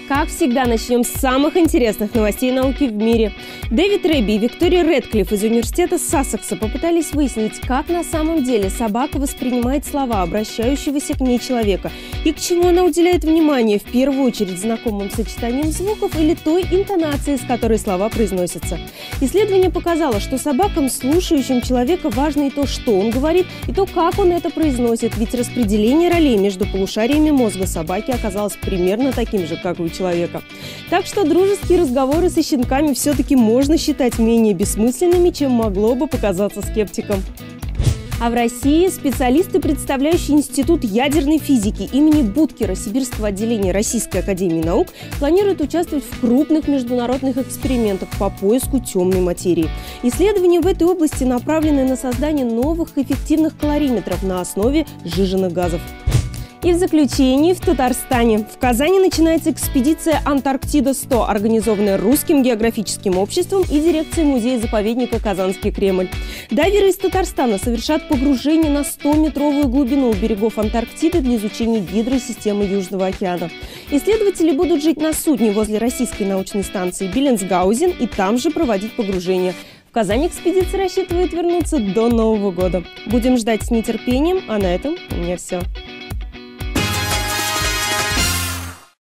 Как всегда, начнем с самых интересных новостей науки в мире. Дэвид Рэбби и Виктория Рэдклифф из университета Сассекса попытались выяснить, как на самом деле собака воспринимает слова обращающегося к ней человека и к чему она уделяет внимание, в первую очередь знакомым сочетанием звуков или той интонации, с которой слова произносятся. Исследование показало, что собакам, слушающим человека, важно и то, что он говорит, и то, как он это произносит, ведь распределение ролей между полушариями мозга собаки оказалось примерно таким же, как у человека. Так что дружеские разговоры со щенками все-таки можно считать менее бессмысленными, чем могло бы показаться скептикам. А в России специалисты, представляющие Институт ядерной физики имени Будкера Сибирского отделения Российской академии наук, планируют участвовать в крупных международных экспериментах по поиску темной материи. Исследования в этой области направлены на создание новых эффективных калориметров на основе сжиженных газов. И в заключении в Татарстане. В Казани начинается экспедиция «Антарктида-100», организованная Русским географическим обществом и дирекцией музея-заповедника «Казанский Кремль». Дайверы из Татарстана совершат погружение на 100-метровую глубину у берегов Антарктиды для изучения гидросистемы Южного океана. Исследователи будут жить на судне возле российской научной станции Беллинсгаузен и там же проводить погружение. В Казань экспедиция рассчитывает вернуться до Нового года. Будем ждать с нетерпением, а на этом у меня все.